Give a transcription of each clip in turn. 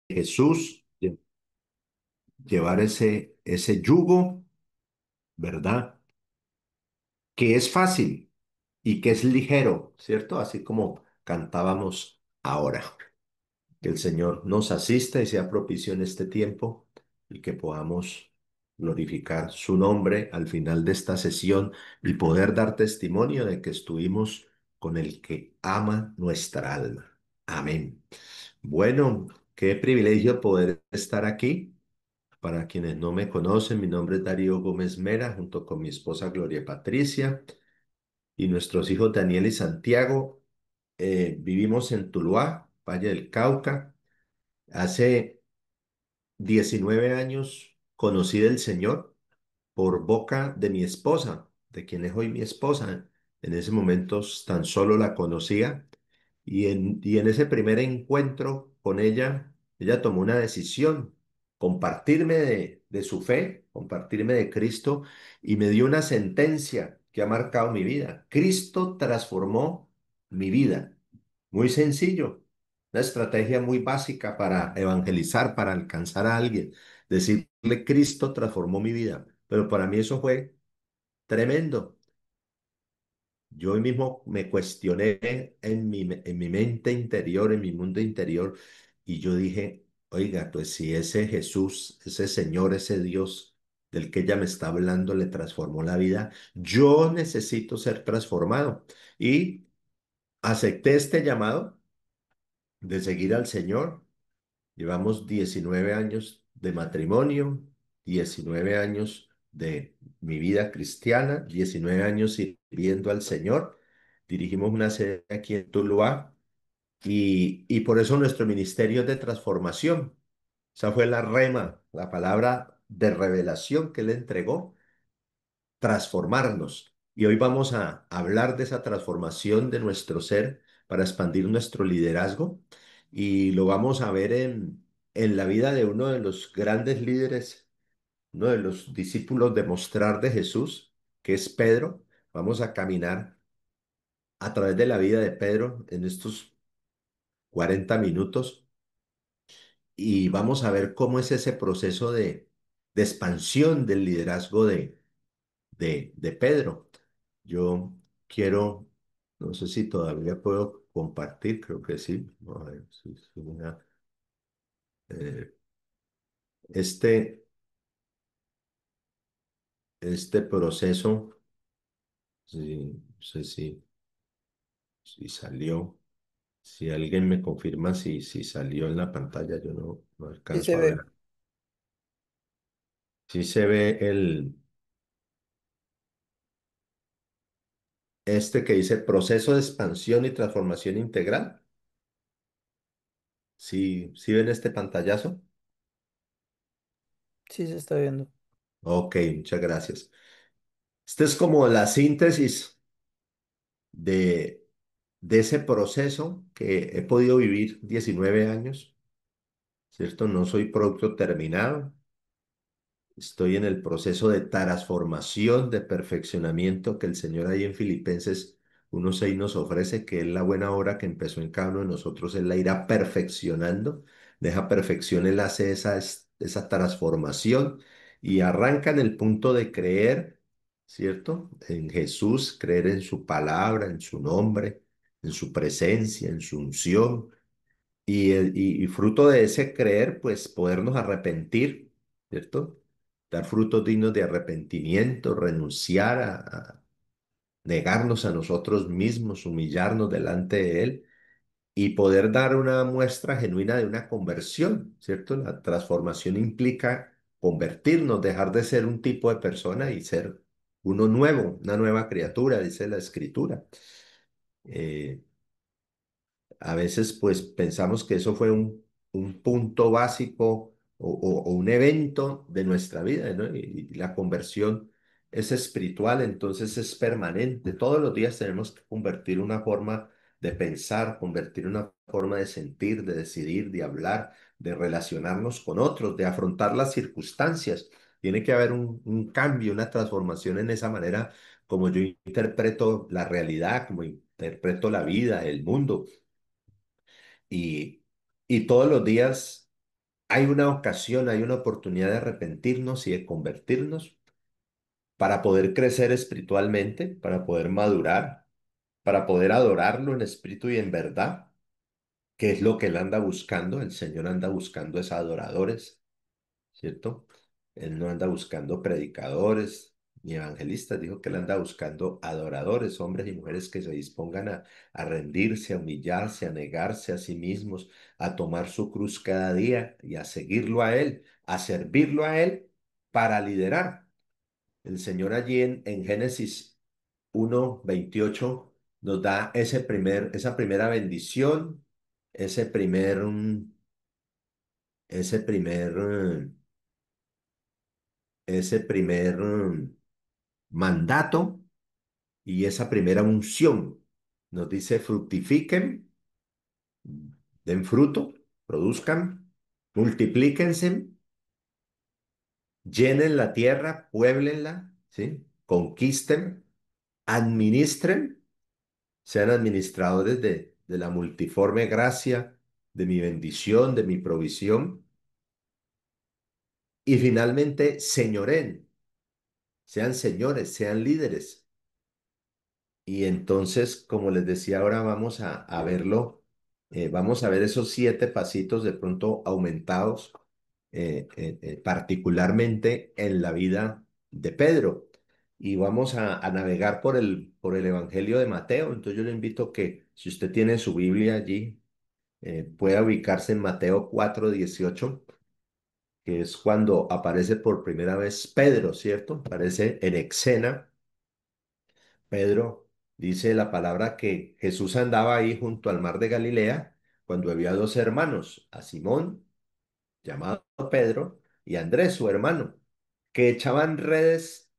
Jesús, llevar ese yugo, ¿verdad? Que es fácil y que es ligero, ¿cierto? Así como cantábamos ahora. Que el Señor nos asista y sea propicio en este tiempo y que podamos glorificar su nombre al final de esta sesión y poder dar testimonio de que estuvimos con el que ama nuestra alma. Amén. Bueno, qué privilegio poder estar aquí. Para quienes no me conocen, mi nombre es Darío Gómez Mera, junto con mi esposa Gloria Patricia y nuestros hijos Daniel y Santiago. Vivimos en Tuluá, Valle del Cauca. Hace 19 años conocí del Señor por boca de mi esposa, de quien es hoy mi esposa. En ese momento tan solo la conocía y en ese primer encuentro con ella tomó una decisión, compartirme de su fe, compartirme de Cristo y me dio una sentencia que ha marcado mi vida. Cristo transformó mi vida. Muy sencillo, una estrategia muy básica para evangelizar, para alcanzar a alguien. Decirle, Cristo transformó mi vida. Pero para mí eso fue tremendo. Yo hoy mismo me cuestioné en mi mente interior, en mi mundo interior, y yo dije, oiga, pues si ese Jesús, ese Señor, ese Dios del que ella me está hablando le transformó la vida, yo necesito ser transformado. Y acepté este llamado de seguir al Señor. Llevamos 19 años de matrimonio, 19 años de mi vida cristiana, 19 años sirviendo al Señor. Dirigimos una sede aquí en Tuluá y por eso nuestro ministerio es de transformación. Esa fue la rema, la palabra de revelación que Él entregó, transformarnos. Y hoy vamos a hablar de esa transformación de nuestro ser para expandir nuestro liderazgo y lo vamos a ver en la vida de uno de los grandes líderes, uno de los discípulos de mostrar de Jesús, que es Pedro. Vamos a caminar a través de la vida de Pedro en estos 40 minutos y vamos a ver cómo es ese proceso de expansión del liderazgo de Pedro. Yo quiero, no sé si todavía puedo compartir, creo que sí. A ver, eh, este, este proceso, sí, no sé si salió. Si alguien me confirma si salió en la pantalla, yo no Sí se alcanzo a ver. ve. Si se ve este que dice proceso de expansión y transformación integral. Si ven este pantallazo. Sí se está viendo. Ok, muchas gracias. Este es como la síntesis de, de ese proceso que he podido vivir 19 años, ¿cierto? No soy producto terminado. Estoy en el proceso de transformación, de perfeccionamiento que el Señor ahí en Filipenses 1:6 nos ofrece, que es la buena obra que empezó en cada uno de nosotros, Él la irá perfeccionando. Deja perfección, Él hace esa transformación y arranca en el punto de creer, ¿cierto? En Jesús, creer en su palabra, en su nombre, en su presencia, en su unción y fruto de ese creer, pues podernos arrepentir, ¿cierto? Dar frutos dignos de arrepentimiento, renunciar a negarnos a nosotros mismos, humillarnos delante de Él y poder dar una muestra genuina de una conversión, ¿cierto? La transformación implica convertirnos, dejar de ser un tipo de persona y ser uno nuevo, una nueva criatura, dice la Escritura. Eh, A veces pues pensamos que eso fue un punto básico o un evento de nuestra vida, ¿no? Y la conversión es espiritual, entonces es permanente. Todos los días tenemos que convertir una forma de pensar, convertir una forma de sentir, de decidir, de hablar, de relacionarnos con otros, de afrontar las circunstancias. Tiene que haber un cambio, una transformación en esa manera como yo interpreto la realidad, como interpreto la vida, el mundo. Y, y todos los días. hay una ocasión, hay una oportunidad de arrepentirnos y de convertirnos para poder crecer espiritualmente, para poder madurar, para poder adorarlo en espíritu y en verdad, que es lo que él anda buscando. El Señor anda buscando es adoradores, ¿cierto? Él no anda buscando predicadores ni evangelistas, dijo que él anda buscando adoradores, hombres y mujeres que se dispongan a rendirse, a humillarse, a negarse a sí mismos, a tomar su cruz cada día y a seguirlo a él, a servirlo a él para liderar. El Señor allí en Génesis 1:28 nos da esa primera bendición, ese primer, ese primer, ese primer mandato y esa primera unción. Nos dice fructifiquen, den fruto, produzcan, multiplíquense, llenen la tierra, puéblenla, ¿sí? Conquisten, administren, sean administradores de la multiforme gracia, de mi bendición, de mi provisión. Y finalmente, señoren, sean señores, sean líderes. Y entonces, como les decía, ahora vamos a verlo, vamos a ver esos 7 pasitos de pronto aumentados, particularmente en la vida de Pedro. Y vamos a navegar por el Evangelio de Mateo. Entonces yo le invito que si usted tiene su Biblia allí, pueda ubicarse en Mateo 4:18, que es cuando aparece por primera vez Pedro, ¿cierto? Aparece en escena Pedro. Dice la palabra que Jesús andaba ahí junto al mar de Galilea cuando había 2 hermanos, a Simón, llamado Pedro, y a Andrés, su hermano, que echaban redes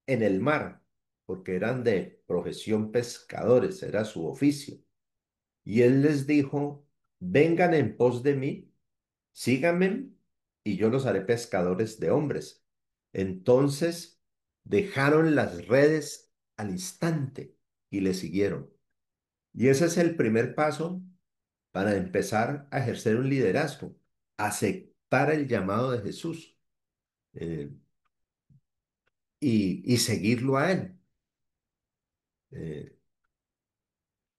en el mar, porque eran de profesión pescadores, era su oficio. Y él les dijo, vengan en pos de mí, síganme, y yo los haré pescadores de hombres. Entonces dejaron las redes al instante y le siguieron. Y ese es el primer paso para empezar a ejercer un liderazgo, aceptar el llamado de Jesús, eh, y seguirlo a Él. Eh,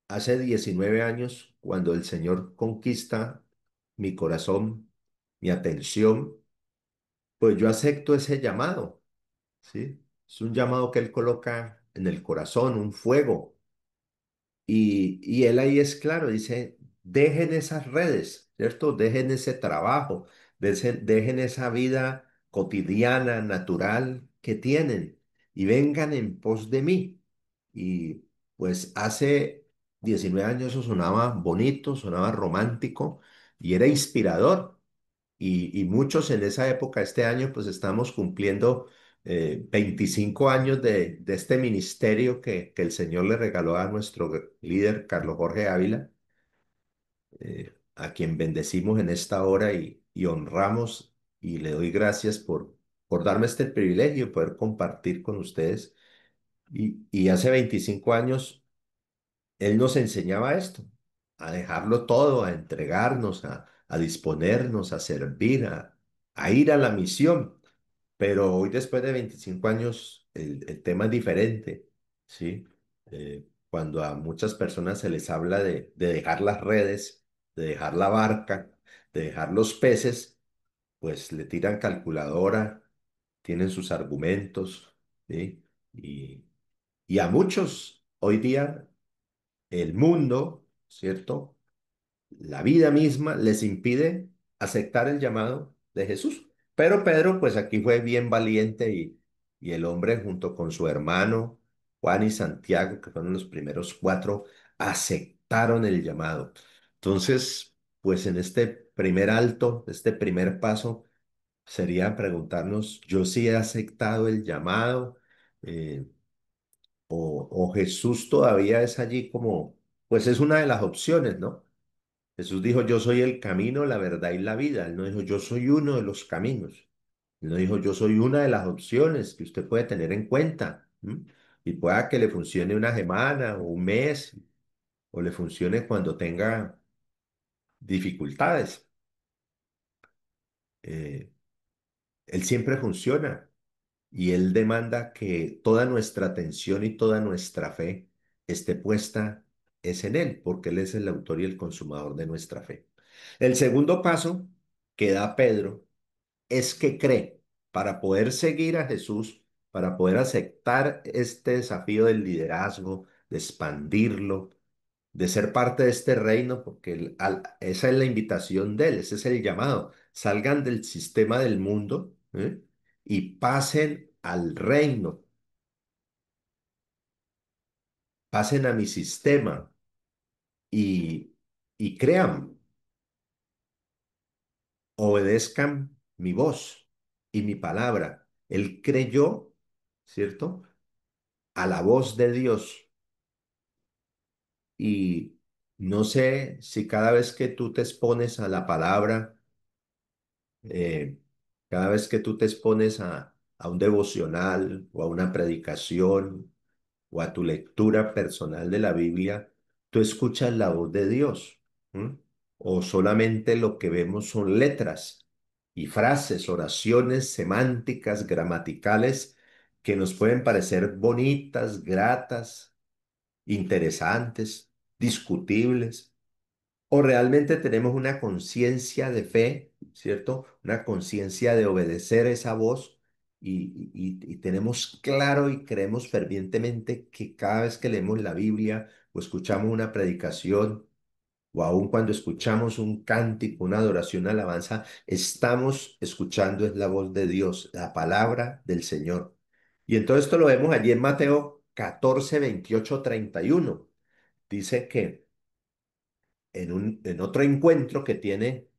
Hace 19 años, cuando el Señor conquista mi corazón, mi atención, pues yo acepto ese llamado, ¿sí? Es un llamado que Él coloca en el corazón, un fuego. Y él ahí es claro, dice, dejen esas redes, ¿cierto? Dejen ese trabajo, dejen esa vida cotidiana, natural que tienen y vengan en pos de mí. Y pues hace 19 años eso sonaba bonito, sonaba romántico y era inspirador. Y muchos en esa época, este año, pues estamos cumpliendo 25 años de este ministerio que el Señor le regaló a nuestro líder, Carlos Jorge Ávila, a quien bendecimos en esta hora y honramos y le doy gracias por darme este privilegio de poder compartir con ustedes. Y hace 25 años él nos enseñaba esto, a dejarlo todo, a entregarnos, a disponernos, a servir, a ir a la misión. Pero hoy, después de 25 años, el tema es diferente, ¿sí? Cuando a muchas personas se les habla de dejar las redes, de dejar la barca, de dejar los peces, pues le tiran calculadora, tienen sus argumentos, ¿sí? Y a muchos hoy día el mundo, ¿cierto? La vida misma les impide aceptar el llamado de Jesús. Pero Pedro, pues aquí fue bien valiente y el hombre junto con su hermano Juan y Santiago, que fueron los primeros 4, aceptaron el llamado. Entonces, pues en este primer alto, este primer paso, sería preguntarnos, ¿yo sí he aceptado el llamado? Eh, o Jesús todavía es allí como, pues es una de las opciones, ¿no? Jesús dijo, yo soy el camino, la verdad y la vida. Él no dijo, yo soy uno de los caminos. Él no dijo, yo soy una de las opciones que usted puede tener en cuenta. ¿M? Y pueda que le funcione una semana o un mes, o le funcione cuando tenga dificultades. eh, Él siempre funciona y Él demanda que toda nuestra atención y toda nuestra fe esté puesta es en Él, porque Él es el autor y el consumador de nuestra fe. El segundo paso que da Pedro es que cree para poder seguir a Jesús, para poder aceptar este desafío del liderazgo, de expandirlo, de ser parte de este reino, porque esa es la invitación de él, ese es el llamado. Salgan del sistema del mundo, y pasen al reino, pasen a mi sistema y, y crean, obedezcan mi voz y mi palabra. Él creyó, ¿cierto? A la voz de Dios. Y no sé si cada vez que tú te expones a la palabra, eh, cada vez que tú te expones a un devocional o a una predicación o a tu lectura personal de la Biblia, tú escuchas la voz de Dios, ¿m? O solamente lo que vemos son letras y frases, oraciones semánticas, gramaticales, que nos pueden parecer bonitas, gratas, interesantes, discutibles. O realmente tenemos una conciencia de fe, ¿cierto? Una conciencia de obedecer esa voz y tenemos claro y creemos fervientemente que cada vez que leemos la Biblia o escuchamos una predicación o aun cuando escuchamos un cántico, una adoración, alabanza, estamos escuchando es la voz de Dios, la palabra del Señor. Y entonces esto lo vemos allí en Mateo 14, 28, 31. Dice que en otro encuentro que tiene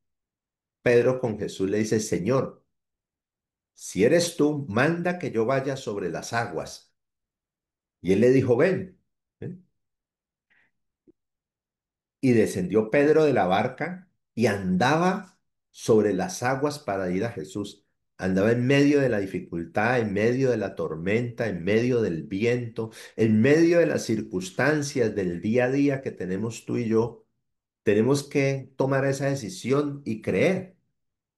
Pedro con Jesús, le dice, Señor, si eres tú, manda que yo vaya sobre las aguas. Y él le dijo, ven. ¿eh? Y descendió Pedro de la barca y andaba sobre las aguas para ir a Jesús. Andaba en medio de la dificultad, en medio de la tormenta, en medio del viento, en medio de las circunstancias del día a día que tenemos tú y yo. Tenemos que tomar esa decisión y creer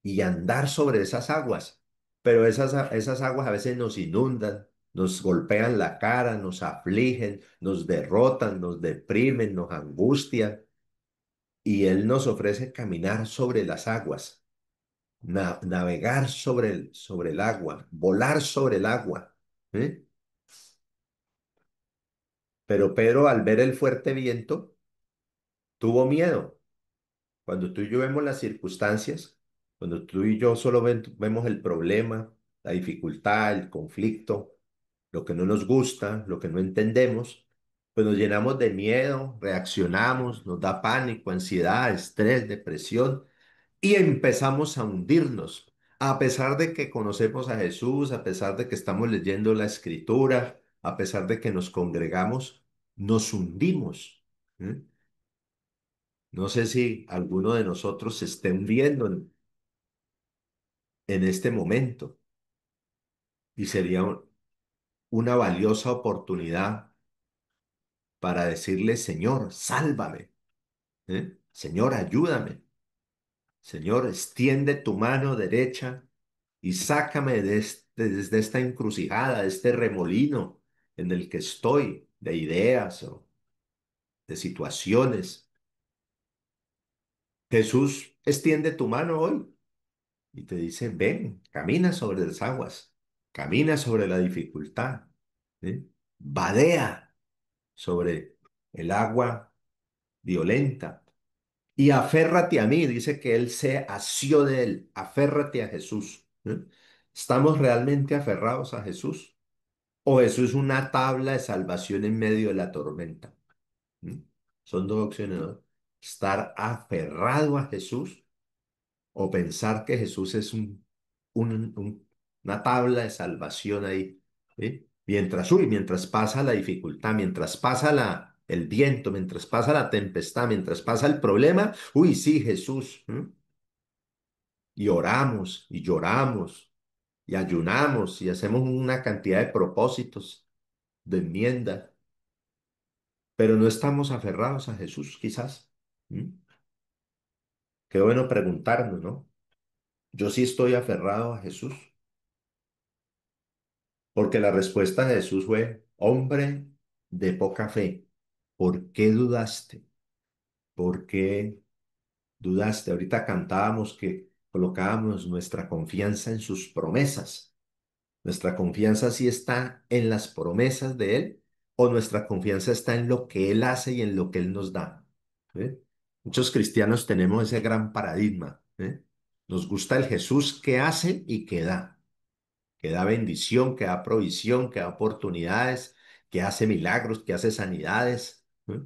y andar sobre esas aguas. Pero esas aguas a veces nos inundan, nos golpean la cara, nos afligen, nos derrotan, nos deprimen, nos angustian. Y Él nos ofrece caminar sobre las aguas, navegar sobre el agua, volar sobre el agua. ¿eh? Pero Pedro, al ver el fuerte viento, tuvo miedo. Cuando tú y yo vemos las circunstancias, cuando tú y yo solo vemos el problema, la dificultad, el conflicto, lo que no nos gusta, lo que no entendemos, pues nos llenamos de miedo, reaccionamos, nos da pánico, ansiedad, estrés, depresión y empezamos a hundirnos. A pesar de que conocemos a Jesús, a pesar de que estamos leyendo la Escritura, a pesar de que nos congregamos, nos hundimos. ¿eh? No sé si alguno de nosotros se esté hundiendo en este momento y sería una valiosa oportunidad para decirle, Señor, sálvame, Señor, ayúdame, Señor, extiende tu mano derecha y sácame desde esta encrucijada, de este remolino en el que estoy, de ideas o de situaciones. Jesús extiende tu mano hoy y te dice, ven, camina sobre las aguas, camina sobre la dificultad, ¿eh? Vadea sobre el agua violenta y aférrate a mí, dice que él se asió de él, aférrate a Jesús. ¿Estamos realmente aferrados a Jesús? ¿O Jesús es una tabla de salvación en medio de la tormenta? ¿Mm? Son dos opciones, ¿no? Estar aferrado a Jesús o pensar que Jesús es una tabla de salvación ahí, ¿sí? Mientras pasa la dificultad, mientras pasa el viento, mientras pasa la tempestad, mientras pasa el problema, uy, sí, Jesús, ¿m? Y oramos y lloramos y ayunamos y hacemos una cantidad de propósitos, de enmienda, pero no estamos aferrados a Jesús, quizás. ¿m? Qué bueno preguntarnos, ¿no? Yo sí estoy aferrado a Jesús, porque la respuesta de Jesús fue, hombre de poca fe, ¿por qué dudaste? ¿Por qué dudaste? Ahorita cantábamos que colocábamos nuestra confianza en sus promesas. ¿Nuestra confianza sí está en las promesas de Él o nuestra confianza está en lo que Él hace y en lo que Él nos da? ¿Eh? Muchos cristianos tenemos ese gran paradigma. ¿Eh? Nos gusta el Jesús que hace y que da bendición, que da provisión, que da oportunidades, que hace milagros, que hace sanidades. ¿Eh?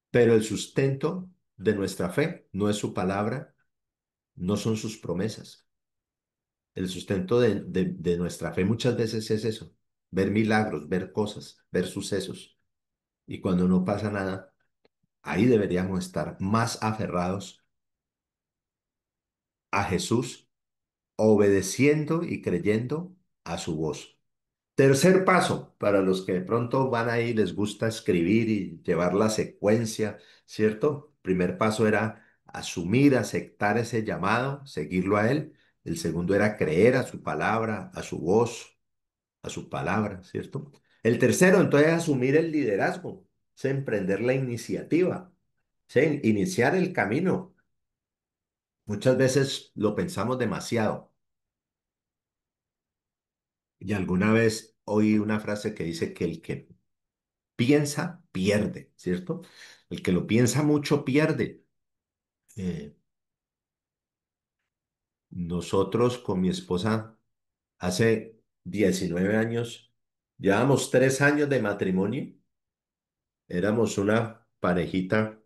Pero el sustento de nuestra fe no es su palabra, no son sus promesas. El sustento de nuestra fe muchas veces es eso, ver milagros, ver cosas, ver sucesos. Y cuando no pasa nada, ahí deberíamos estar más aferrados a Jesús, obedeciendo y creyendo a su voz. Tercer paso, para los que de pronto van ahí, les gusta escribir y llevar la secuencia, ¿cierto? Primer paso era asumir, aceptar ese llamado, seguirlo a él. El segundo era creer a su palabra, a su voz, a su palabra, ¿cierto? El tercero, entonces, es asumir el liderazgo, es emprender la iniciativa, ¿sí? Iniciar el camino. Muchas veces lo pensamos demasiado y alguna vez oí una frase que dice que el que piensa, pierde, ¿cierto? El que lo piensa mucho, pierde. Eh, Nosotros con mi esposa hace 19 años, llevábamos 3 años de matrimonio, éramos una pareja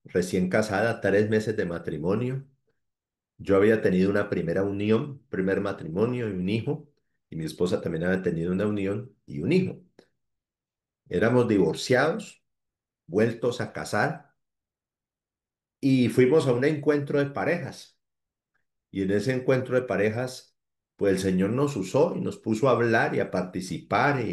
recién casada, 3 meses de matrimonio. Yo había tenido una primera unión, primer matrimonio y un hijo, y mi esposa también había tenido una unión y un hijo. Éramos divorciados, vueltos a casar, y fuimos a un encuentro de parejas. Y en ese encuentro de parejas, pues el Señor nos usó y nos puso a hablar y a participar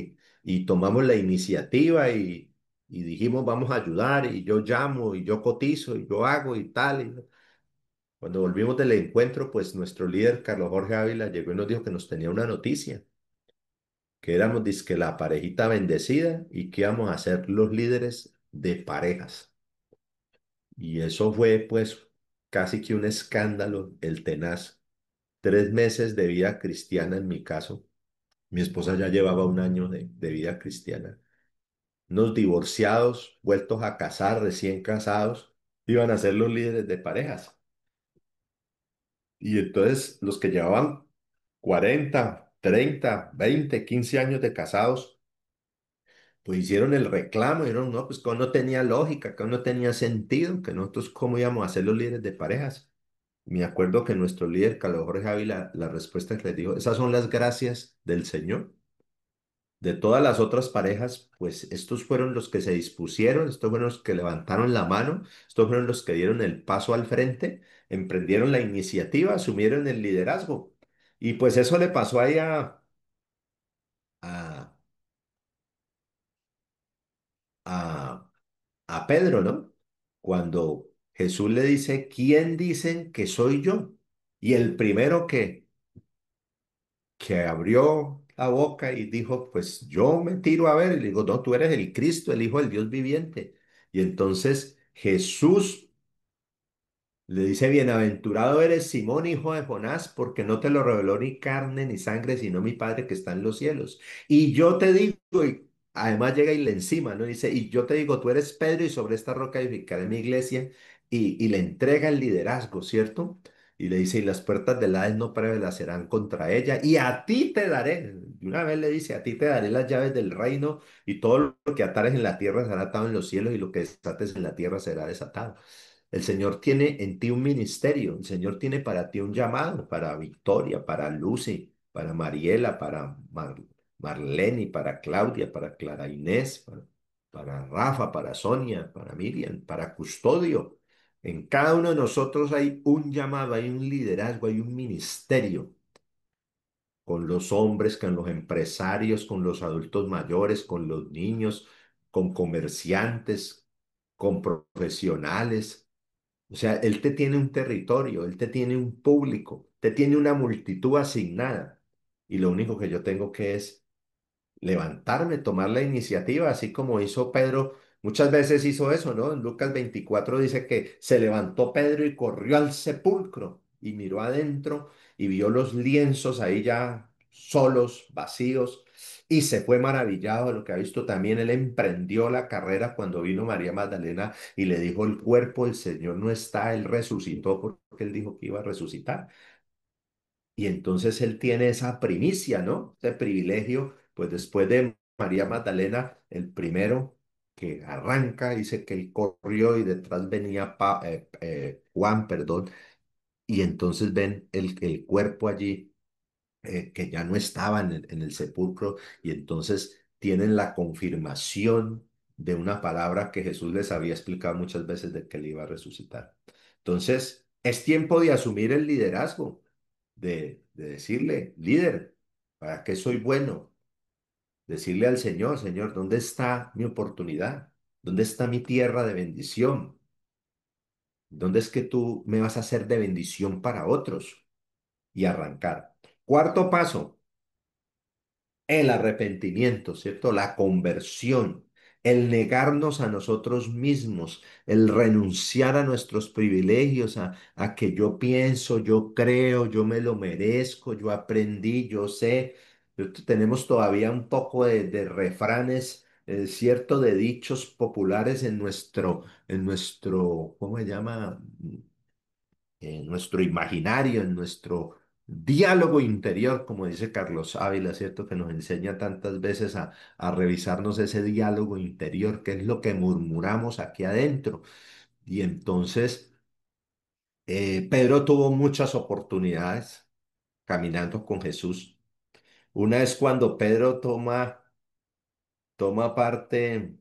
y tomamos la iniciativa y dijimos, vamos a ayudar y yo llamo y yo cotizo y yo hago y tal. Cuando volvimos del encuentro, pues nuestro líder, Carlos Jorge Ávila, llegó y nos dijo que nos tenía una noticia, que éramos dizque la parejita bendecida y que íbamos a ser los líderes de parejas. Y eso fue pues casi que un escándalo, el tenaz. 3 meses de vida cristiana en mi caso. Mi esposa ya llevaba un año de vida cristiana. Unos divorciados, vueltos a casar, recién casados, iban a ser los líderes de parejas. Y entonces los que llevaban 40, 30, 20, 15 años de casados, pues hicieron el reclamo, dijeron, no, pues que no tenía lógica, que no tenía sentido, que nosotros cómo íbamos a ser los líderes de parejas. Me acuerdo que nuestro líder, Carlos Jorge Ávila, la respuesta que les dijo, esas son las gracias del Señor. De todas las otras parejas, pues estos fueron los que se dispusieron, estos fueron los que levantaron la mano, estos fueron los que dieron el paso al frente, emprendieron la iniciativa, asumieron el liderazgo. Y pues eso le pasó ahí a, a, a Pedro, ¿no? Cuando Jesús le dice, ¿quién dicen que soy yo? Y el primero que abrió la boca y dijo, pues yo me tiro a ver, y le digo, no, tú eres el Cristo, el Hijo del Dios viviente. Y entonces Jesús le dice, bienaventurado eres Simón, hijo de Jonás, porque no te lo reveló ni carne ni sangre, sino mi Padre que está en los cielos. Y yo te digo, y además llega y le encima, ¿no? Dice, y yo te digo, tú eres Pedro y sobre esta roca edificaré mi iglesia, y le entrega el liderazgo, ¿cierto? Y le dice, y las puertas del Hades no prevalecerán contra ella, y a ti te daré. Y una vez le dice, a ti te daré las llaves del reino, y todo lo que atares en la tierra será atado en los cielos, y lo que desates en la tierra será desatado. El Señor tiene en ti un ministerio, el Señor tiene para ti un llamado, para Victoria, para Lucy, para Mariela, para Marlene, para Claudia, para Clara Inés, para Rafa, para Sonia, para Miriam, para Custodio. En cada uno de nosotros hay un llamado, hay un liderazgo, hay un ministerio con los hombres, con los empresarios, con los adultos mayores, con los niños, con comerciantes, con profesionales. O sea, Él te tiene un territorio, Él te tiene un público, te tiene una multitud asignada. Y lo único que yo tengo que es levantarme, tomar la iniciativa, así como hizo Pedro. Muchas veces hizo eso, ¿no? En Lucas 24 dice que se levantó Pedro y corrió al sepulcro y miró adentro y vio los lienzos ahí ya solos, vacíos, y se fue maravillado de lo que ha visto también. Él emprendió la carrera cuando vino María Magdalena y le dijo, el cuerpo del Señor no está, Él resucitó porque Él dijo que iba a resucitar. Y entonces él tiene esa primicia, ¿no? Ese privilegio, pues después de María Magdalena, el primero que arranca, dice que él corrió y detrás venía Juan, perdón, y entonces ven el cuerpo allí que ya no estaba en el sepulcro y entonces tienen la confirmación de una palabra que Jesús les había explicado muchas veces de que él iba a resucitar. Entonces, es tiempo de asumir el liderazgo, de decirle, líder, ¿para qué soy bueno? Decirle al Señor, Señor, ¿dónde está mi oportunidad? ¿Dónde está mi tierra de bendición? ¿Dónde es que tú me vas a hacer de bendición para otros? Y arrancar. Cuarto paso, el arrepentimiento, ¿cierto? La conversión, el negarnos a nosotros mismos, el renunciar a nuestros privilegios, a que yo pienso, yo creo, yo me lo merezco, yo aprendí, yo sé. Tenemos todavía un poco de refranes, ¿cierto? De dichos populares ¿cómo se llama? En nuestro imaginario, en nuestro diálogo interior, como dice Carlos Ávila, ¿cierto? Que nos enseña tantas veces a revisarnos ese diálogo interior, que es lo que murmuramos aquí adentro. Y entonces, Pedro tuvo muchas oportunidades caminando con Jesús. Una es cuando Pedro toma parte,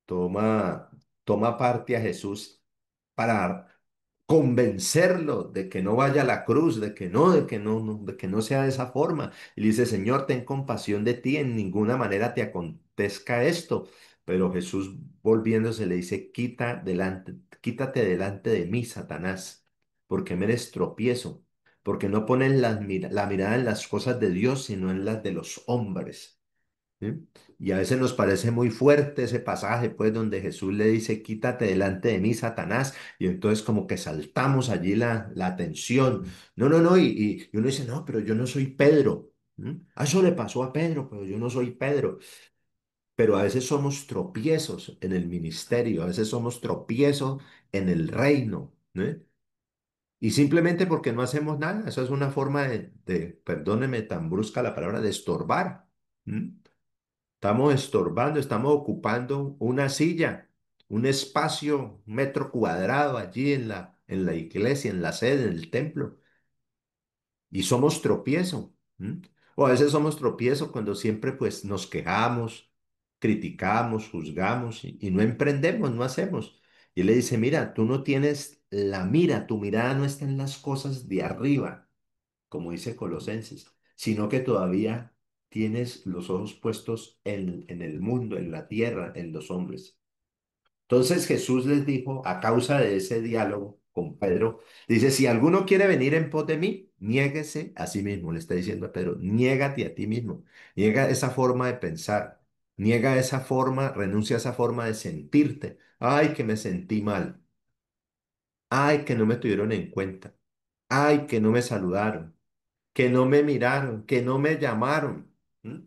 toma, toma parte a Jesús para convencerlo de que no vaya a la cruz, de que no sea de esa forma. Y le dice, Señor, ten compasión de ti, en ninguna manera te acontezca esto. Pero Jesús volviéndose le dice, quítate delante de mí, Satanás, porque me eres tropiezo, porque no pones la mirada en las cosas de Dios, sino en las de los hombres. ¿Sí? Y a veces nos parece muy fuerte ese pasaje, pues, donde Jesús le dice, quítate delante de mí, Satanás, y entonces como que saltamos allí la atención. No, no, no, y uno dice, no, pero yo no soy Pedro. ¿Mm? Eso le pasó a Pedro, pero yo no soy Pedro. Pero a veces somos tropiezos en el ministerio, a veces somos tropiezos en el reino, ¿eh? Y simplemente porque no hacemos nada, eso es una forma perdóneme tan brusca la palabra, de estorbar. ¿Mm? Estamos estorbando, estamos ocupando una silla, un espacio, un metro cuadrado allí en la iglesia, en la sede, en el templo. Y somos tropiezo. ¿M? O a veces somos tropiezo cuando siempre pues nos quejamos, criticamos, juzgamos y no emprendemos, no hacemos. Y él le dice, mira, tú no tienes la mira, tu mirada no está en las cosas de arriba como dice Colosenses, sino que todavía tienes los ojos puestos en el mundo, en la tierra, en los hombres. Entonces Jesús les dijo, a causa de ese diálogo con Pedro, dice, si alguno quiere venir en pos de mí, niéguese a sí mismo, le está diciendo a Pedro, niégate a ti mismo, niega esa forma de pensar, niega esa forma, renuncia a esa forma de sentirte. Ay, que me sentí mal. Ay, que no me tuvieron en cuenta. Ay, que no me saludaron, que no me miraron, que no me llamaron. ¿Mm?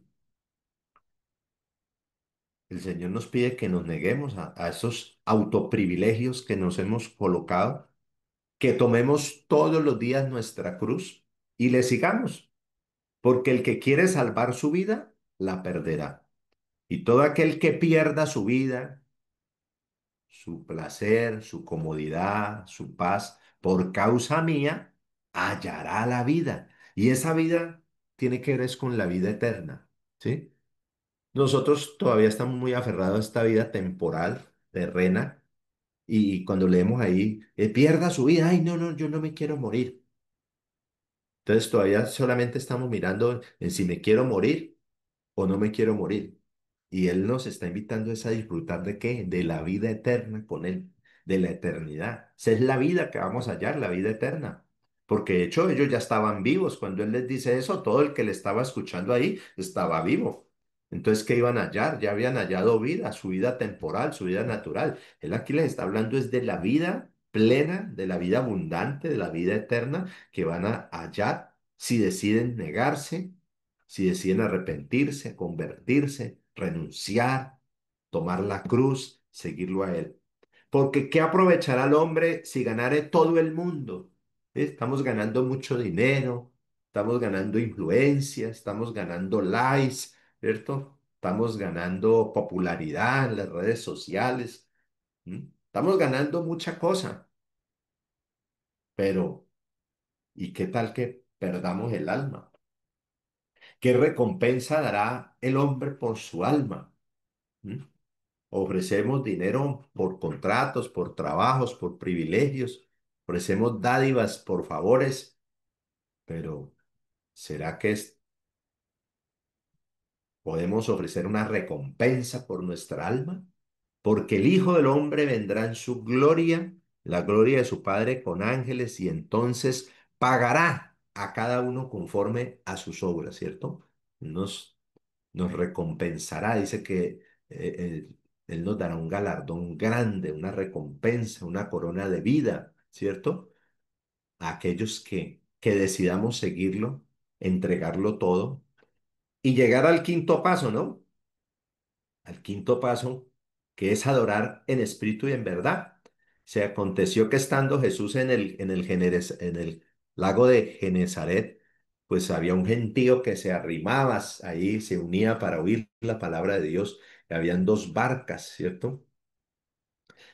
El Señor nos pide que nos neguemos a esos autoprivilegios que nos hemos colocado, que tomemos todos los días nuestra cruz y le sigamos, porque el que quiere salvar su vida, la perderá. Y todo aquel que pierda su vida, su placer, su comodidad, su paz, por causa mía, hallará la vida. Y esa vida tiene que ver es con la vida eterna, ¿sí? Nosotros todavía estamos muy aferrados a esta vida temporal, terrena, y cuando leemos ahí, pierda su vida, ay, no, no, yo no me quiero morir. Entonces todavía solamente estamos mirando en si me quiero morir o no me quiero morir. Y Él nos está invitando es a disfrutar de qué? De la vida eterna con Él, de la eternidad. Esa es la vida que vamos a hallar, la vida eterna. Porque de hecho ellos ya estaban vivos. Cuando Él les dice eso, todo el que le estaba escuchando ahí estaba vivo. Entonces, ¿qué iban a hallar? Ya habían hallado vida, su vida temporal, su vida natural. Él aquí les está hablando es de la vida plena, de la vida abundante, de la vida eterna que van a hallar si deciden negarse, si deciden arrepentirse, convertirse, renunciar, tomar la cruz, seguirlo a Él. Porque ¿qué aprovechará el hombre si ganare todo el mundo? Estamos ganando mucho dinero, estamos ganando influencia, estamos ganando likes, ¿cierto? Estamos ganando popularidad en las redes sociales. ¿M? Estamos ganando mucha cosa, pero ¿y qué tal que perdamos el alma? ¿Qué recompensa dará el hombre por su alma? ¿Mm? Ofrecemos dinero por contratos, por trabajos, por privilegios, ofrecemos dádivas por favores, pero ¿será que podemos ofrecer una recompensa por nuestra alma? Porque el Hijo del Hombre vendrá en su gloria, la gloria de su Padre con ángeles, y entonces pagará a cada uno conforme a sus obras, ¿cierto? Nos nos recompensará. Dice que él nos dará un galardón grande, una recompensa, una corona de vida, ¿cierto? A aquellos que decidamos seguirlo, entregarlo todo y llegar al quinto paso, ¿no? Al quinto paso, que es adorar en espíritu y en verdad. Se aconteció que estando Jesús en el lago de Genezaret, pues había un gentío que se arrimaba ahí, se unía para oír la palabra de Dios. Habían dos barcas, ¿cierto?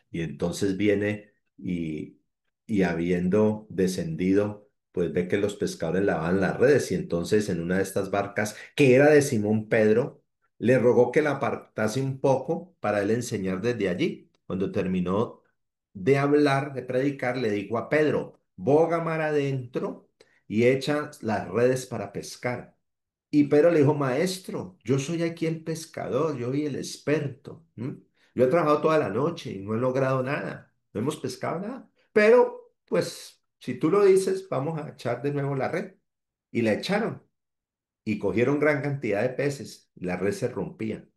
Y entonces viene y habiendo descendido, pues ve que los pescadores lavaban las redes y entonces en una de estas barcas, que era de Simón Pedro, le rogó que la apartase un poco para él enseñar desde allí. Cuando terminó de hablar, de predicar, le dijo a Pedro, boga mar adentro y echa las redes para pescar. Y Pedro le dijo, maestro, yo soy aquí el pescador, yo soy el experto. ¿M? Yo he trabajado toda la noche y no he logrado nada, no hemos pescado nada. Pero, pues, si tú lo dices, vamos a echar de nuevo la red. Y la echaron y cogieron gran cantidad de peces y la red se rompía.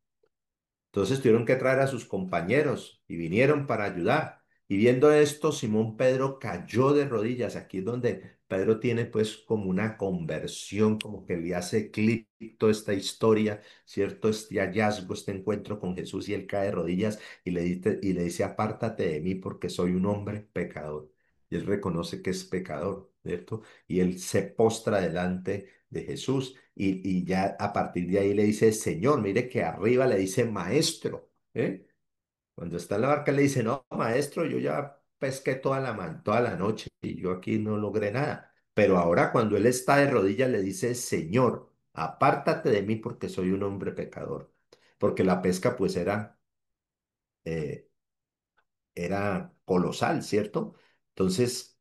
Entonces tuvieron que traer a sus compañeros y vinieron para ayudar. Y viendo esto, Simón Pedro cayó de rodillas. Aquí es donde Pedro tiene pues como una conversión, como que le hace clic toda esta historia, ¿cierto? Este hallazgo, este encuentro con Jesús y él cae de rodillas y le dice, apártate de mí porque soy un hombre pecador. Y él reconoce que es pecador, ¿cierto? Y él se postra delante de Jesús y ya a partir de ahí le dice, Señor, mire que arriba le dice maestro, ¿eh? Cuando está en la barca le dice, no, maestro, yo ya pesqué toda la noche y yo aquí no logré nada. Pero ahora cuando él está de rodillas le dice, Señor, apártate de mí porque soy un hombre pecador. Porque la pesca pues eh, era colosal, ¿cierto? Entonces,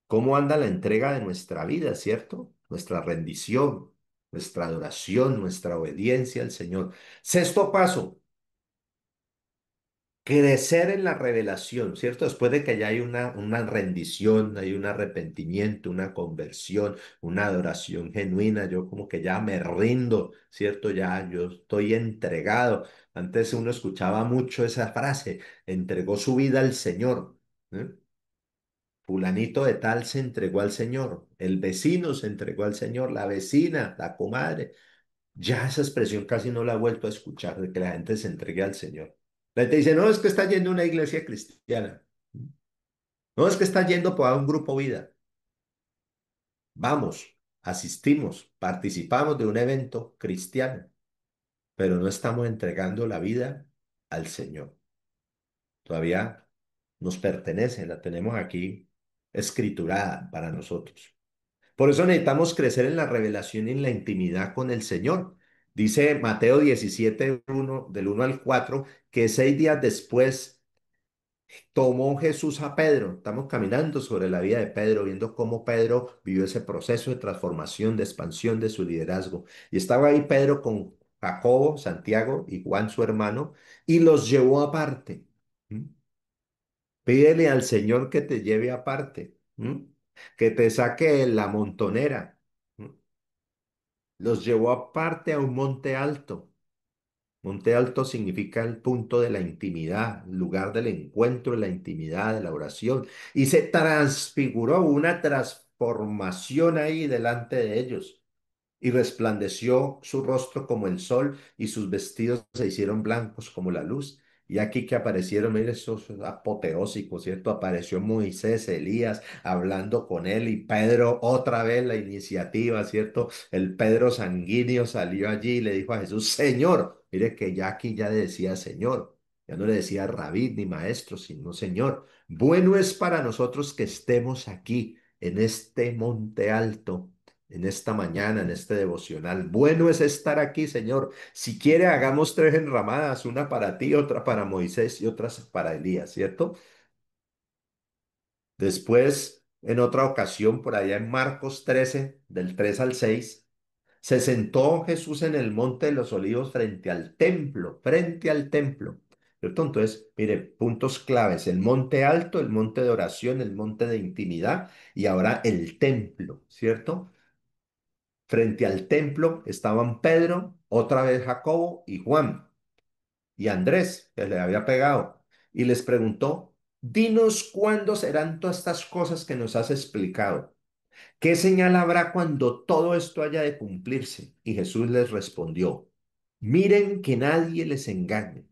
¿cómo anda la entrega de nuestra vida, cierto? Nuestra rendición, nuestra adoración, nuestra obediencia al Señor. Sexto paso, crecer en la revelación, ¿cierto? Después de que ya hay una rendición, hay un arrepentimiento, una conversión, una adoración genuina, yo como que ya me rindo, ¿cierto? Ya yo estoy entregado. Antes uno escuchaba mucho esa frase, entregó su vida al Señor. ¿Eh? Fulanito de tal se entregó al Señor, el vecino se entregó al Señor, la vecina, la comadre. Ya esa expresión casi no la he vuelto a escuchar de que la gente se entregue al Señor. La gente dice, no, es que está yendo a una iglesia cristiana. No, es que está yendo a un grupo vida. Vamos, asistimos, participamos de un evento cristiano, pero no estamos entregando la vida al Señor. Todavía nos pertenece, la tenemos aquí escriturada para nosotros. Por eso necesitamos crecer en la revelación y en la intimidad con el Señor. Dice Mateo 17, del 1 al 4, que 6 días después tomó Jesús a Pedro. Estamos caminando sobre la vida de Pedro, viendo cómo Pedro vivió ese proceso de transformación, de expansión de su liderazgo. Y estaba ahí Pedro Jacobo, Santiago y Juan su hermano, y los llevó aparte. ¿Mm? Pídele al Señor que te lleve aparte, que te saque de la montonera. ¿Mm? Los llevó aparte a un monte alto. Monte alto significa el punto de la intimidad, el lugar del encuentro, de la intimidad, de la oración. Y se transfiguró una transformación ahí delante de ellos. Y resplandeció su rostro como el sol y sus vestidos se hicieron blancos como la luz. Y aquí que aparecieron, mire, eso es apoteósico, ¿cierto? Apareció Moisés, Elías, hablando con él y Pedro otra vez la iniciativa, ¿cierto? El Pedro sanguíneo salió allí y le dijo a Jesús, Señor, mire que ya aquí ya le decía Señor, ya no le decía rabí ni maestro, sino Señor. Bueno es para nosotros que estemos aquí en este monte alto en esta mañana, en este devocional. Bueno es estar aquí, Señor. Si quiere, hagamos tres enramadas, una para ti, otra para Moisés y otras para Elías, ¿cierto? Después, en otra ocasión, por allá en Marcos 13, del 3 al 6, se sentó Jesús en el monte de los olivos frente al templo. ¿Cierto? Entonces, mire, puntos claves, el monte alto, el monte de oración, el monte de intimidad y ahora el templo, ¿cierto? Frente al templo estaban Pedro, otra vez Jacobo y Juan y Andrés, que le había pegado, y les preguntó, dinos cuándo serán todas estas cosas que nos has explicado. ¿Qué señal habrá cuando todo esto haya de cumplirse? Y Jesús les respondió, miren que nadie les engañe,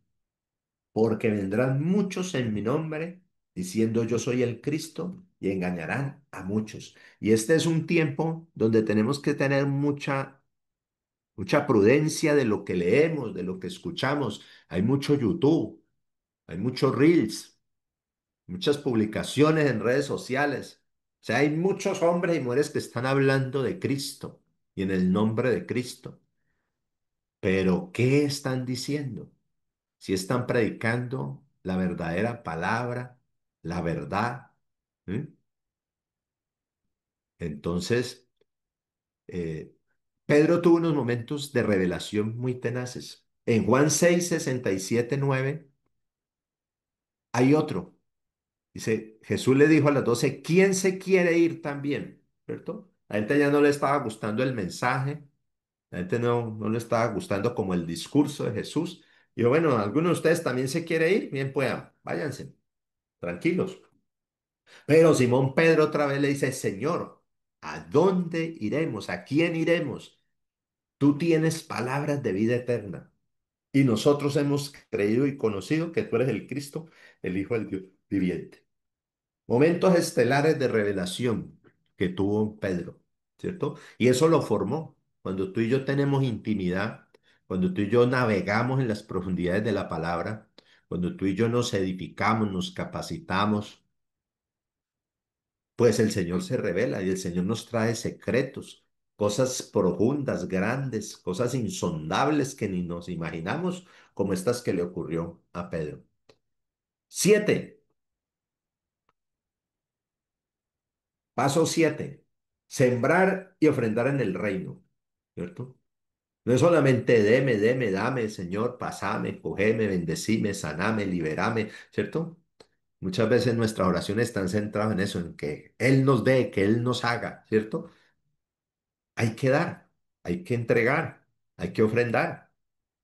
porque vendrán muchos en mi nombre diciendo yo soy el Cristo y engañarán a muchos. Y este es un tiempo donde tenemos que tener mucha prudencia de lo que leemos, de lo que escuchamos. Hay mucho YouTube, hay muchos Reels, muchas publicaciones en redes sociales. O sea, hay muchos hombres y mujeres que están hablando de Cristo y en el nombre de Cristo. Pero, ¿qué están diciendo? Si están predicando la verdadera palabra, la verdad. ¿Eh? Entonces, eh, Pedro tuvo unos momentos de revelación muy tenaces. En Juan 6, 67, 9. Hay otro. Dice, Jesús le dijo a las 12, ¿quién se quiere ir también? ¿Cierto? A la gente ya no le estaba gustando el mensaje, la gente no le estaba gustando como el discurso de Jesús. Y yo, bueno, ¿alguno de ustedes también se quiere ir? Bien, puedan, váyanse, tranquilos. Pero Simón Pedro otra vez le dice, Señor, ¿a dónde iremos? ¿A quién iremos? Tú tienes palabras de vida eterna. Y nosotros hemos creído y conocido que tú eres el Cristo, el Hijo del Dios viviente. Momentos estelares de revelación que tuvo Pedro, ¿cierto? Y eso lo formó. Cuando tú y yo tenemos intimidad, cuando tú y yo navegamos en las profundidades de la palabra, cuando tú y yo nos edificamos, nos capacitamos, pues el Señor se revela y el Señor nos trae secretos, cosas profundas, grandes, cosas insondables que ni nos imaginamos, como estas que le ocurrió a Pedro. 7. Paso 7. Sembrar y ofrendar en el reino, ¿cierto? No es solamente deme, dame, Señor, pasame, cogeme, bendecime, saname, liberame, ¿cierto? Muchas veces nuestras oraciones están centradas en eso, en que Él nos dé, que Él nos haga, ¿cierto? Hay que dar, hay que entregar, hay que ofrendar.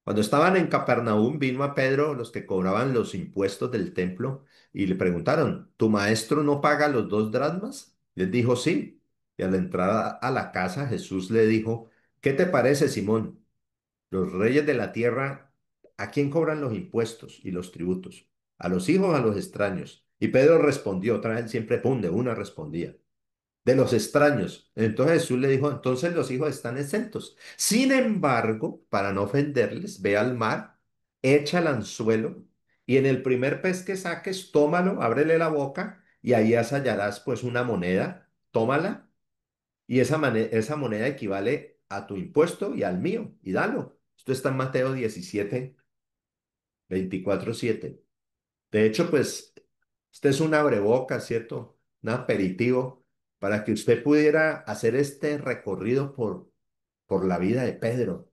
Cuando estaban en Capernaum, vino a Pedro los que cobraban los impuestos del templo y le preguntaron, ¿tu maestro no paga los 2 dracmas? Y él dijo, sí. Y al entrar a la casa, Jesús le dijo, ¿qué te parece, Simón? Los reyes de la tierra, ¿a quién cobran los impuestos y los tributos? ¿A los hijos o a los extraños? Y Pedro respondió, otra vez siempre, pum, de una respondía de los extraños. Entonces Jesús le dijo, entonces los hijos están exentos. Sin embargo, para no ofenderles, ve al mar, echa el anzuelo y en el primer pez que saques, tómalo, ábrele la boca y ahí hallarás pues una moneda, tómala y esa moneda equivale a tu impuesto y al mío y dalo. Esto está en Mateo 17, 24:7. De hecho, pues, este es un abrebocas, ¿cierto? Un aperitivo para que usted pudiera hacer este recorrido por la vida de Pedro.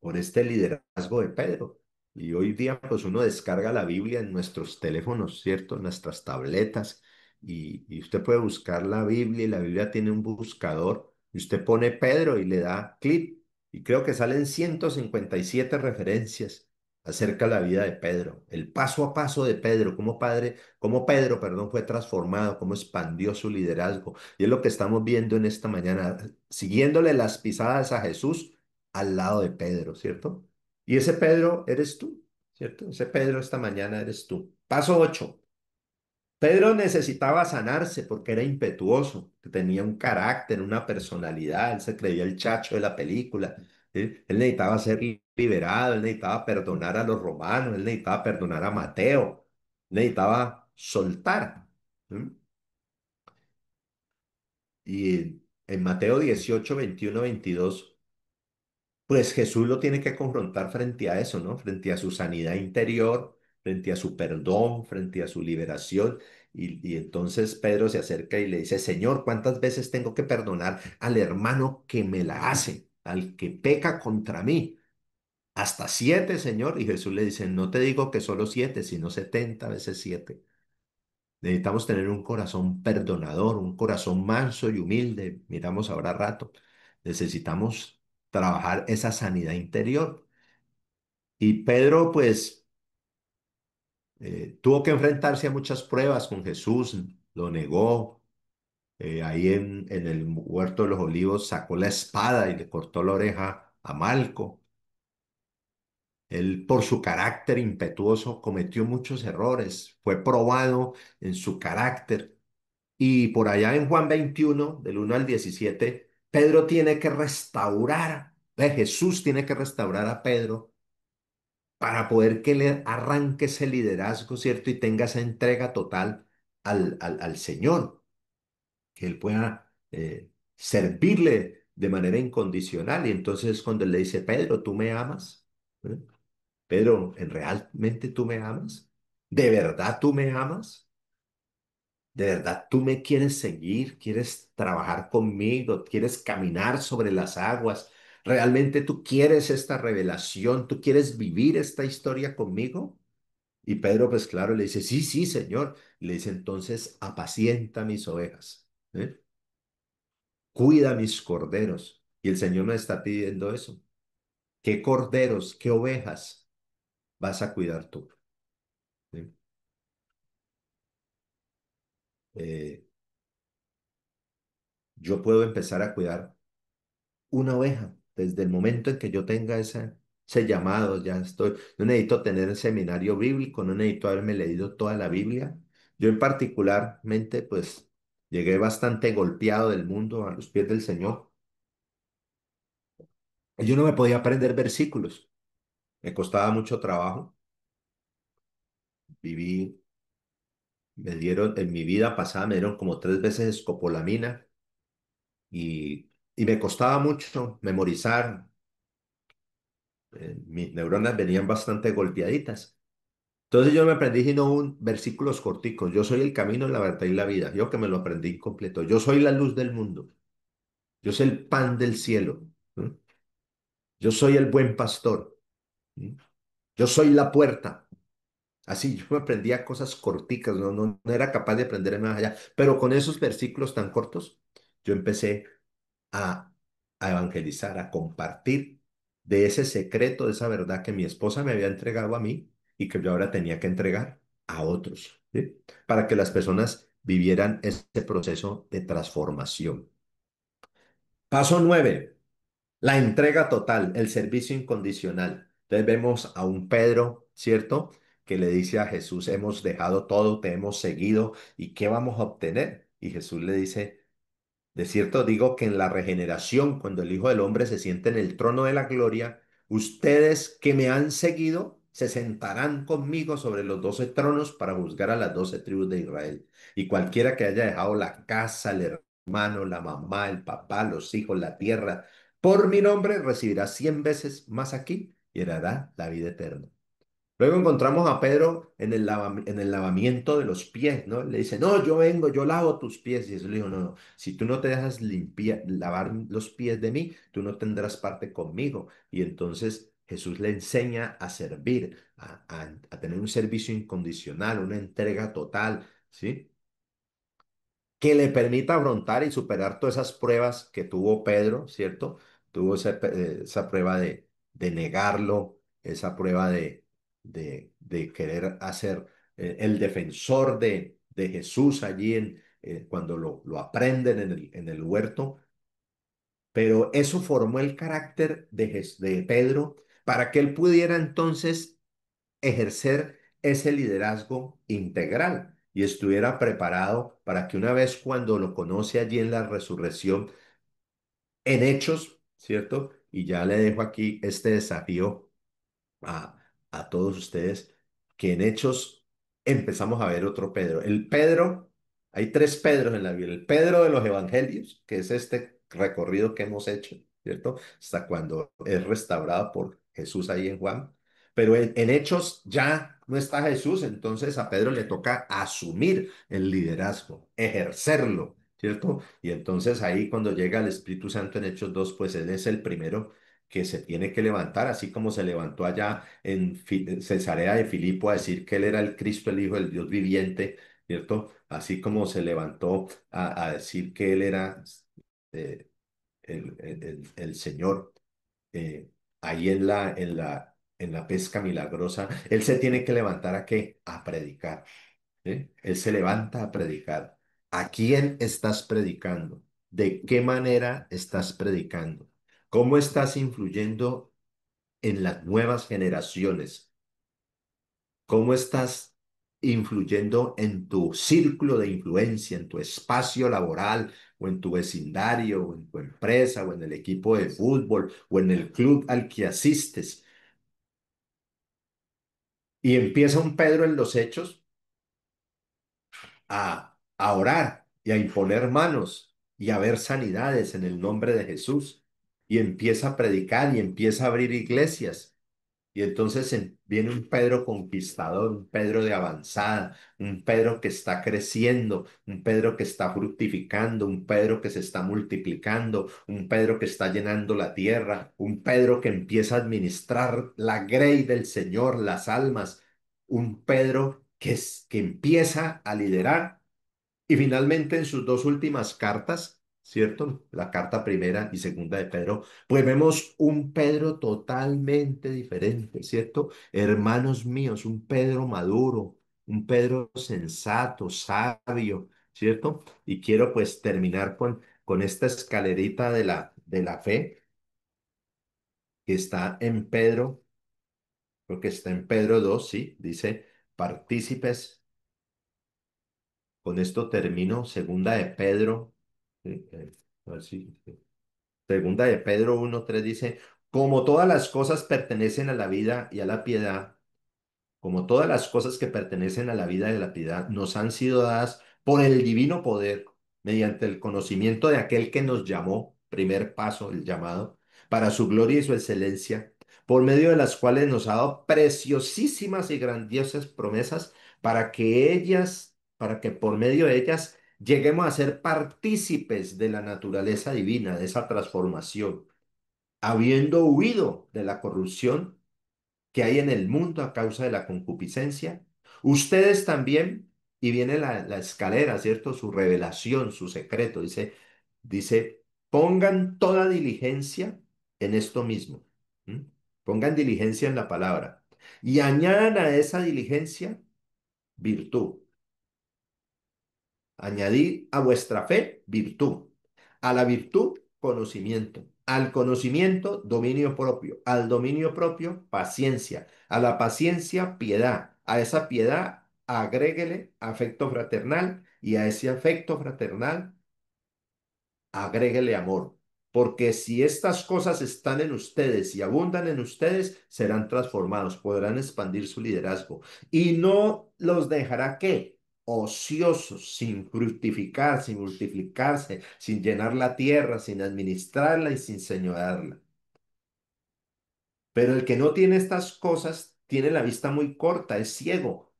por este liderazgo de Pedro. Y hoy día, pues uno descarga la Biblia en nuestros teléfonos, ¿cierto? En nuestras tabletas. Y usted puede buscar la Biblia y la Biblia tiene un buscador. Y usted pone Pedro y le da clic. Y creo que salen 157 referencias acerca de la vida de Pedro, el paso a paso de Pedro, cómo Pedro, perdón, fue transformado, cómo expandió su liderazgo. Y es lo que estamos viendo en esta mañana, siguiéndole las pisadas a Jesús al lado de Pedro, ¿cierto? Y ese Pedro eres tú, ¿cierto? Ese Pedro esta mañana eres tú. Paso 8. Pedro necesitaba sanarse porque era impetuoso, que tenía un carácter, una personalidad, él se creía el chacho de la película. ¿Sí? Él necesitaba ser liberado, él necesitaba perdonar a los romanos, él necesitaba perdonar a Mateo, necesitaba soltar. ¿Sí? Y en Mateo 18, 21, 22. Pues Jesús lo tiene que confrontar frente a eso, ¿no? Frente a su sanidad interior, frente a su perdón, frente a su liberación. Y entonces Pedro se acerca y le dice, Señor, ¿cuántas veces tengo que perdonar al hermano que me la hace, al que peca contra mí? Hasta 7, Señor. Y Jesús le dice, no te digo que solo 7, sino 70 veces 7. Necesitamos tener un corazón perdonador, un corazón manso y humilde. Miramos ahora rato. Necesitamos trabajar esa sanidad interior. Y Pedro, pues, tuvo que enfrentarse a muchas pruebas con Jesús, lo negó. Ahí en el huerto de los olivos sacó la espada y le cortó la oreja a Malco. Él, por su carácter impetuoso, cometió muchos errores, fue probado en su carácter. Y por allá en Juan 21, del 1 al 17, Pedro tiene que restaurar, Jesús tiene que restaurar a Pedro para poder que le arranque ese liderazgo, ¿cierto? Y tenga esa entrega total al Señor, que Él pueda servirle de manera incondicional. Y entonces cuando Él le dice, Pedro, ¿tú me amas? ¿Eh? Pedro, ¿realmente tú me amas? ¿De verdad tú me amas? ¿De verdad tú me quieres seguir? ¿Quieres trabajar conmigo? ¿Quieres caminar sobre las aguas? ¿Realmente tú quieres esta revelación? ¿Tú quieres vivir esta historia conmigo? Y Pedro, pues claro, le dice, sí, sí, Señor. Y le dice, entonces, apacienta mis ovejas, ¿eh? Cuida mis corderos. Y el Señor nos está pidiendo eso. ¿Qué corderos, qué ovejas vas a cuidar tú? ¿Sí? Eh, yo puedo empezar a cuidar una oveja desde el momento en que yo tenga ese llamado. Ya estoy, no necesito tener el seminario bíblico, no necesito haberme leído toda la Biblia. Yo en particularmente, pues, llegué bastante golpeado del mundo a los pies del Señor. Yo no me podía aprender versículos, me costaba mucho trabajo. Viví, me dieron, en mi vida pasada me dieron como 3 veces escopolamina y me costaba mucho memorizar. Mis neuronas venían bastante golpeaditas. Entonces yo me aprendí sino versículos corticos. Yo soy el camino, la verdad y la vida. Yo que me lo aprendí completo. Yo soy la luz del mundo. Yo soy el pan del cielo. ¿Mm? Yo soy el buen pastor. ¿Mm? Yo soy la puerta. Así, yo me aprendía cosas corticas, no era capaz de aprender más allá, pero con esos versículos tan cortos, yo empecé a, a evangelizar, a compartir de ese secreto, de esa verdad que mi esposa me había entregado a mí y que yo ahora tenía que entregar a otros, ¿sí? Para que las personas vivieran ese proceso de transformación. Paso 9. La entrega total, el servicio incondicional. Entonces vemos a un Pedro, ¿cierto? Que le dice a Jesús, hemos dejado todo, te hemos seguido, ¿y qué vamos a obtener? Y Jesús le dice, de cierto digo que en la regeneración, cuando el Hijo del Hombre se siente en el trono de la gloria, ustedes que me han seguido se sentarán conmigo sobre los 12 tronos para juzgar a las 12 tribus de Israel. Y cualquiera que haya dejado la casa, el hermano, la mamá, el papá, los hijos, la tierra, por mi nombre recibirá 100 veces más aquí y heredará la vida eterna. Luego encontramos a Pedro en el lavamiento de los pies, ¿no? Le dice, no, yo vengo, yo lavo tus pies. Y Jesús le dijo, no, no, si tú no te dejas limpiar, lavar los pies de mí, tú no tendrás parte conmigo. Y entonces Jesús le enseña a servir, a tener un servicio incondicional, una entrega total, ¿sí? Que le permita afrontar y superar todas esas pruebas que tuvo Pedro, ¿cierto? Tuvo esa prueba de negarlo, esa prueba de querer hacer el defensor de Jesús allí cuando lo aprenden en el huerto, pero eso formó el carácter de Pedro para que él pudiera entonces ejercer ese liderazgo integral y estuviera preparado para que una vez cuando lo conoce allí en la resurrección, en hechos, ¿cierto? Y ya le dejo aquí este desafío a, a todos ustedes, que en Hechos empezamos a ver otro Pedro. El Pedro, hay tres Pedros en la Biblia. El Pedro de los Evangelios, que es este recorrido que hemos hecho, ¿cierto? Hasta cuando es restaurado por Jesús ahí en Juan. Pero en Hechos ya no está Jesús, entonces a Pedro le toca asumir el liderazgo, ejercerlo, ¿cierto? Y entonces ahí cuando llega el Espíritu Santo en Hechos 2 pues él es el primero que se tiene que levantar, así como se levantó allá en Cesarea de Filipo a decir que él era el Cristo, el Hijo del Dios viviente, ¿cierto? Así como se levantó a decir que él era eh, el Señor ahí en la pesca milagrosa, él se tiene que levantar ¿a qué? A predicar. ¿Sí? Él se levanta a predicar. ¿A quién estás predicando? ¿De qué manera estás predicando? ¿Cómo estás influyendo en las nuevas generaciones? ¿Cómo estás influyendo en tu círculo de influencia, en tu espacio laboral o en tu vecindario o en tu empresa o en el equipo de fútbol o en el club al que asistes? Y empieza un Pedro en los hechos a orar y a imponer manos y a ver sanidades en el nombre de Jesús. Y empieza a predicar y empieza a abrir iglesias. Y entonces viene un Pedro conquistador, un Pedro de avanzada, un Pedro que está creciendo, un Pedro que está fructificando, un Pedro que se está multiplicando, un Pedro que está llenando la tierra, un Pedro que empieza a administrar la grey del Señor, las almas, un Pedro que empieza a liderar y finalmente en sus dos últimas cartas, ¿cierto? La carta primera y segunda de Pedro, pues vemos un Pedro totalmente diferente, ¿cierto? Hermanos míos, un Pedro maduro, un Pedro sensato, sabio, ¿cierto? Y quiero pues terminar con esta escalerita de la fe que está en Pedro, creo que está en Pedro 2, sí, dice, partícipes. Con esto termino. Segunda de Pedro. A ver segunda de Pedro 1:3 dice, como todas las cosas pertenecen a la vida y a la piedad, como todas las cosas que pertenecen a la vida y a la piedad, nos han sido dadas por el divino poder, mediante el conocimiento de aquel que nos llamó, primer paso, el llamado, para su gloria y su excelencia, por medio de las cuales nos ha dado preciosísimas y grandiosas promesas para que por medio de ellas lleguemos a ser partícipes de la naturaleza divina, de esa transformación, habiendo huido de la corrupción que hay en el mundo a causa de la concupiscencia. Ustedes también, y viene la escalera, ¿cierto? Su revelación, su secreto, dice, pongan toda diligencia en esto mismo. ¿M? Pongan diligencia en la palabra y añadan a esa diligencia virtud. Añadid a vuestra fe virtud, a la virtud conocimiento, al conocimiento dominio propio, al dominio propio paciencia, a la paciencia piedad, a esa piedad agréguele afecto fraternal y a ese afecto fraternal agréguele amor. Porque si estas cosas están en ustedes y abundan en ustedes, serán transformados, podrán expandir su liderazgo. Y no los dejará ¿qué? Ociosos, sin fructificar, sin multiplicarse, sin llenar la tierra, sin administrarla y sin señorearla. Pero el que no tiene estas cosas tiene la vista muy corta, es ciego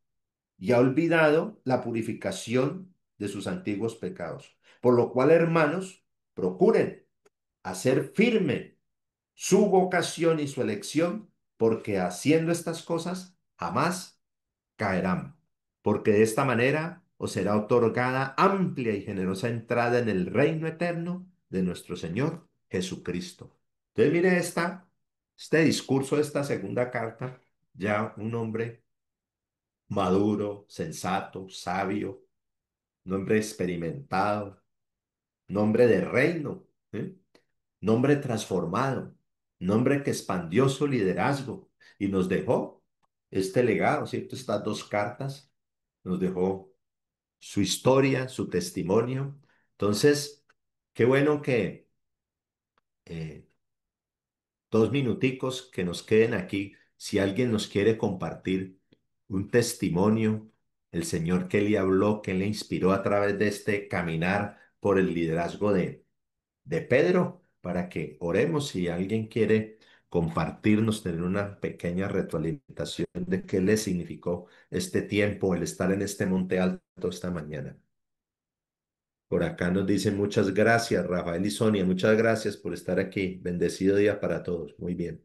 y ha olvidado la purificación de sus antiguos pecados. Por lo cual, hermanos, procuren hacer firme su vocación y su elección, porque haciendo estas cosas jamás caerán, porque de esta manera os será otorgada amplia y generosa entrada en el reino eterno de nuestro Señor Jesucristo. Entonces, mire este discurso de esta segunda carta, ya un hombre maduro, sensato, sabio, un hombre experimentado, un hombre de reino, ¿eh? Un hombre transformado, un hombre que expandió su liderazgo y nos dejó este legado, ¿cierto? Estas dos cartas nos dejó su historia, su testimonio. Entonces, qué bueno que 2 minuticos que nos queden aquí, si alguien nos quiere compartir un testimonio, el Señor que le habló, que le inspiró a través de este caminar por el liderazgo de Pedro, para que oremos si alguien quiere compartirnos, tener una pequeña retroalimentación de qué le significó este tiempo, el estar en este monte alto esta mañana. Por acá nos dicen muchas gracias, Rafael y Sonia, muchas gracias por estar aquí. Bendecido día para todos. Muy bien.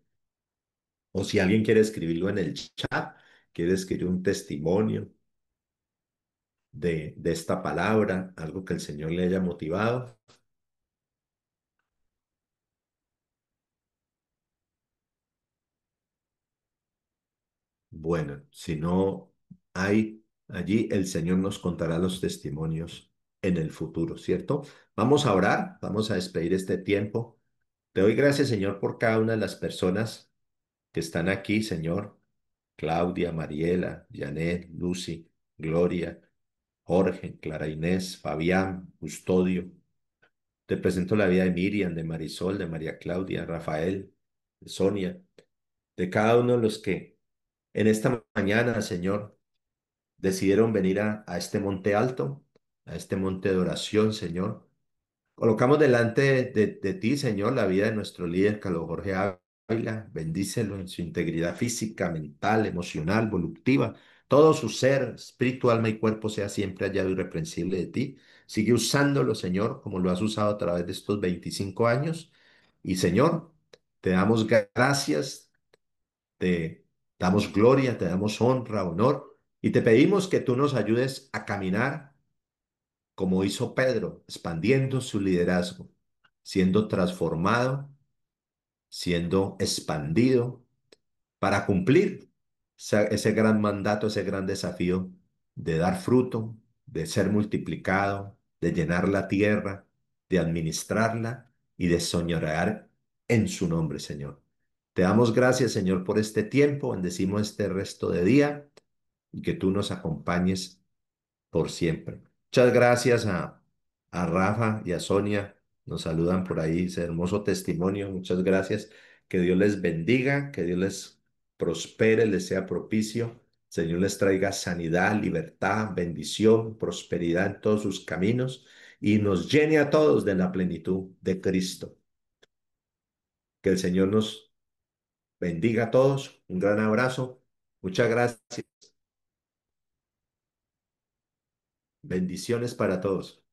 O si alguien quiere escribirlo en el chat, quiere escribir un testimonio de esta palabra, algo que el Señor le haya motivado. Bueno, si no hay allí, el Señor nos contará los testimonios en el futuro, ¿cierto? Vamos a orar, vamos a despedir este tiempo. Te doy gracias, Señor, por cada una de las personas que están aquí, Señor. Claudia, Mariela, Janet, Lucy, Gloria, Jorge, Clara Inés, Fabián, Custodio. Te presento la vida de Miriam, de Marisol, de María Claudia, Rafael, de Sonia, de cada uno de los que en esta mañana, Señor, decidieron venir a este monte alto, a este monte de oración, Señor. Colocamos delante de ti, Señor, la vida de nuestro líder, Carlos Jorge Ávila. Bendícelo en su integridad física, mental, emocional, voluptiva. Todo su ser, espíritu, alma y cuerpo sea siempre hallado irreprensible de ti. Sigue usándolo, Señor, como lo has usado a través de estos 25 años. Y, Señor, te damos gracias, te damos gloria, te damos honra, honor. Y te pedimos que tú nos ayudes a caminar como hizo Pedro, expandiendo su liderazgo, siendo transformado, siendo expandido para cumplir ese gran mandato, ese gran desafío de dar fruto, de ser multiplicado, de llenar la tierra, de administrarla y de soñorear en su nombre, Señor. Te damos gracias, Señor, por este tiempo, bendecimos este resto de día y que tú nos acompañes por siempre. Muchas gracias a Rafa y a Sonia. Nos saludan por ahí, ese hermoso testimonio. Muchas gracias. Que Dios les bendiga, que Dios les prospere, les sea propicio. Señor les traiga sanidad, libertad, bendición, prosperidad en todos sus caminos y nos llene a todos de la plenitud de Cristo. Que el Señor nos bendiga a todos. Un gran abrazo. Muchas gracias. Bendiciones para todos.